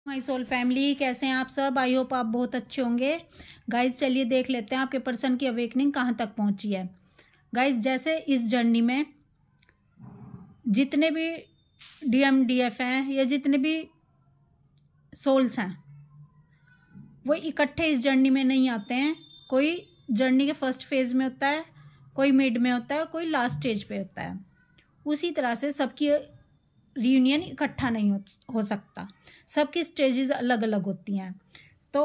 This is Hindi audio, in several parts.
माई सोल फैमिली, कैसे हैं आप सब। आई होप आप बहुत अच्छे होंगे। गाइज चलिए देख लेते हैं आपके पर्सन की अवेकनिंग कहाँ तक पहुँची है। गाइज जैसे इस जर्नी में जितने भी DMDF हैं या जितने भी सोल्स हैं वो इकट्ठे इस जर्नी में नहीं आते हैं। कोई जर्नी के फर्स्ट फेज़ में होता है, कोई मिड में होता है और कोई लास्ट स्टेज पे होता है। उसी तरह से सबकी रियूनियन इकट्ठा नहीं हो सकता, सबकी स्टेजेस अलग अलग होती हैं। तो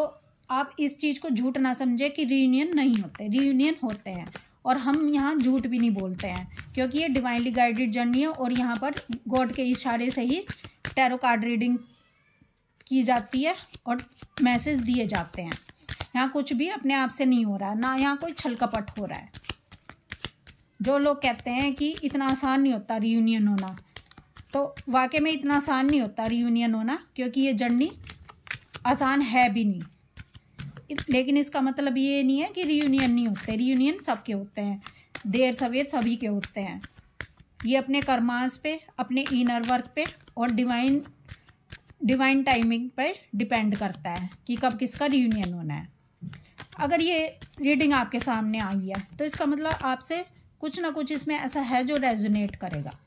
आप इस चीज़ को झूठ ना समझे कि रियूनियन नहीं होते, रियूनियन होते हैं। और हम यहाँ झूठ भी नहीं बोलते हैं क्योंकि ये डिवाइनली गाइडेड जर्नी है और यहाँ पर गॉड के इशारे से ही टैरो कार्ड रीडिंग की जाती है और मैसेज दिए जाते हैं। यहाँ कुछ भी अपने आप से नहीं हो रहा है, ना यहाँ कोई छल कपट हो रहा है। जो लोग कहते हैं कि इतना आसान नहीं होता रियूनियन होना, तो वाकई में इतना आसान नहीं होता रियूनियन होना, क्योंकि ये जर्नी आसान है भी नहीं। लेकिन इसका मतलब ये नहीं है कि रियूनियन नहीं होते, रियूनियन सबके होते हैं, देर सवेर सभी के होते हैं। ये अपने कर्मास पे, अपने इनर वर्क पे और डिवाइन टाइमिंग पे डिपेंड करता है कि कब किसका रियूनियन होना है। अगर ये रीडिंग आपके सामने आई है तो इसका मतलब आपसे कुछ ना कुछ इसमें ऐसा है जो रेजोनेट करेगा।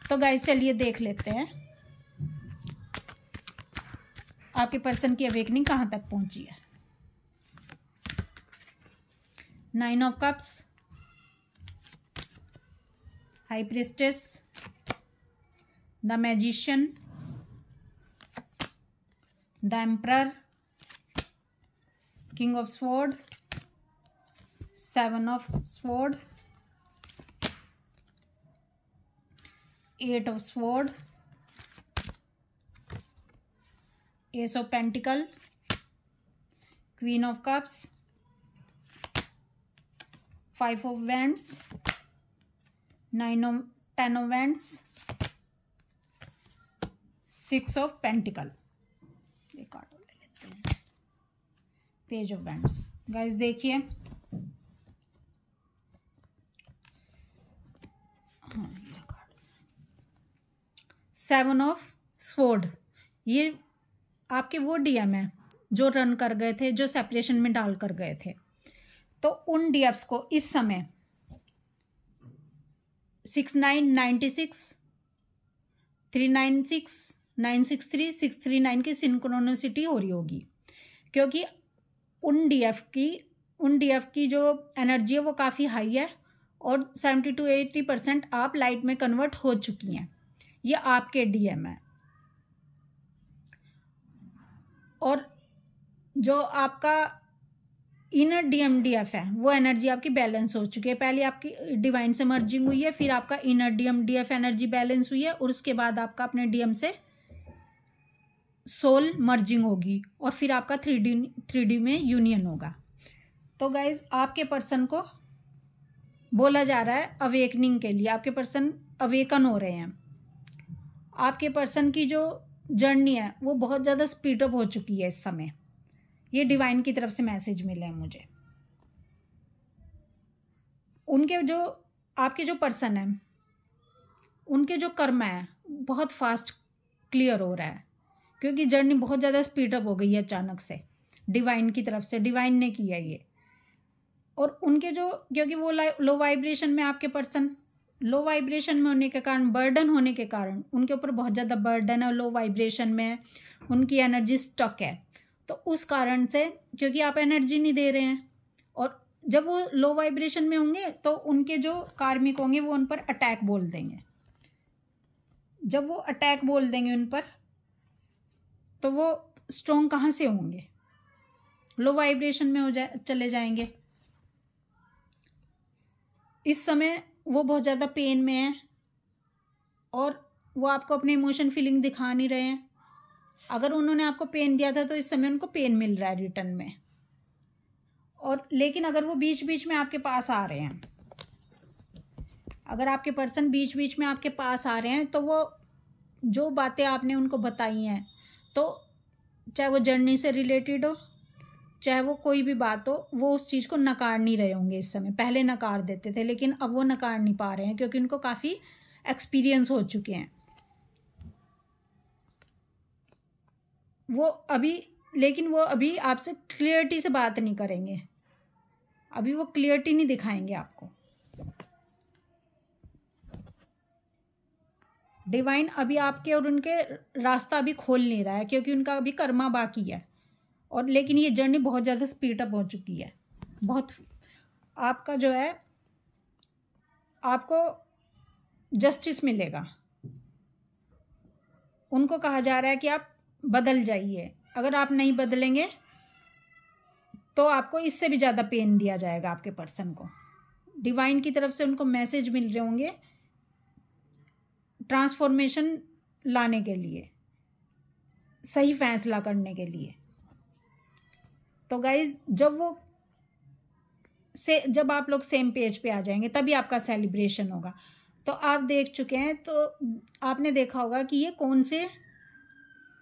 तो गाइस चलिए देख लेते हैं आपके पर्सन की अवेकनिंग कहाँ तक पहुंची है। 9 of cups, high priestess, the magician, the emperor, king of sword, 7 of sword, 8 of sword, ace of pentacle, queen of cups, 5 of wands, 10 of wands, 6 of pentacle। ये कार्ड ले लेते हैं, पेज ऑफ wands। गाइस देखिए, हाँ 7 ऑफ स्वॉर्ड, ये आपके वो DM है जो रन कर गए थे, जो सेपरेशन में डाल कर गए थे। तो उन DFs को इस समय 6996, 396, 963, 639 की सिंक्रोनिसिटी हो रही होगी, क्योंकि उन DF की जो एनर्जी है वो काफ़ी हाई है और 70 to 80% आप लाइट में कन्वर्ट हो चुकी हैं। ये आपके DM है। और जो आपका इनर DMDF है वो एनर्जी आपकी बैलेंस हो चुकी है। पहले आपकी डिवाइन से मर्जिंग हुई है, फिर आपका इनर DMDF एनर्जी बैलेंस हुई है और उसके बाद आपका अपने DM से सोल मर्जिंग होगी और फिर आपका 3D में यूनियन होगा। तो गाइज आपके पर्सन को बोला जा रहा है अवेकनिंग के लिए, आपके पर्सन अवेकन हो रहे हैं। आपके पर्सन की जो जर्नी है वो बहुत ज़्यादा स्पीडअप हो चुकी है इस समय। ये डिवाइन की तरफ से मैसेज मिले हैं मुझे। उनके जो आपके जो पर्सन है उनके जो कर्म है बहुत फास्ट क्लियर हो रहा है, क्योंकि जर्नी बहुत ज़्यादा स्पीडअप हो गई है अचानक से डिवाइन की तरफ से। डिवाइन ने किया ये। और उनके जो, क्योंकि वो लो वाइब्रेशन में, आपके पर्सन लो वाइब्रेशन में होने के कारण, बर्डन होने के कारण, उनके ऊपर बहुत ज़्यादा बर्डन है और लो वाइब्रेशन में उनकी एनर्जी स्टक है। तो उस कारण से, क्योंकि आप एनर्जी नहीं दे रहे हैं, और जब वो लो वाइब्रेशन में होंगे तो उनके जो कार्मिक होंगे वो उन पर अटैक बोल देंगे। जब वो अटैक बोल देंगे उन पर, तो वो स्ट्रॉन्ग कहाँ से होंगे, लो वाइब्रेशन में चले जाएंगे। इस समय वो बहुत ज़्यादा पेन में है और वो आपको अपने इमोशन फीलिंग दिखा नहीं रहे हैं। अगर उन्होंने आपको पेन दिया था तो इस समय उनको पेन मिल रहा है रिटर्न में। और लेकिन अगर वो बीच बीच में आपके पास आ रहे हैं, अगर आपके पर्सन बीच बीच में आपके पास आ रहे हैं, तो वो जो बातें आपने उनको बताई हैं, तो चाहे वो जर्नी से रिलेटेड हो, चाहे वो कोई भी बात हो, वो उस चीज़ को नकार नहीं रहे होंगे इस समय। पहले नकार देते थे लेकिन अब वो नकार नहीं पा रहे हैं, क्योंकि उनको काफ़ी एक्सपीरियंस हो चुके हैं। वो अभी, लेकिन वो अभी आपसे क्लियरिटी से बात नहीं करेंगे, अभी वो क्लियरिटी नहीं दिखाएंगे आपको। डिवाइन अभी आपके और उनके रास्ता अभी खोल नहीं रहा है, क्योंकि उनका अभी कर्मा बाकी है। और लेकिन ये जर्नी बहुत ज़्यादा स्पीड अप हो चुकी है, बहुत। आपका जो है, आपको जस्टिस मिलेगा। उनको कहा जा रहा है कि आप बदल जाइए, अगर आप नहीं बदलेंगे तो आपको इससे भी ज़्यादा पेन दिया जाएगा आपके पर्सन को। डिवाइन की तरफ से उनको मैसेज मिल रहे होंगे ट्रांसफॉर्मेशन लाने के लिए, सही फैसला करने के लिए। तो गाइज जब आप लोग सेम पेज पे आ जाएंगे तभी आपका सेलिब्रेशन होगा। तो आप देख चुके हैं, तो आपने देखा होगा कि ये कौन से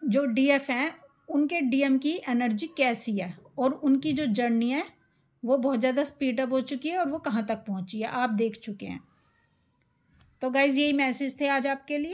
जो डीएफ हैं उनके डीएम की एनर्जी कैसी है, और उनकी जो जर्नी है वो बहुत ज़्यादा स्पीड अप हो चुकी है, और वो कहाँ तक पहुँची है आप देख चुके हैं। तो गाइज यही मैसेज थे आज आपके लिए।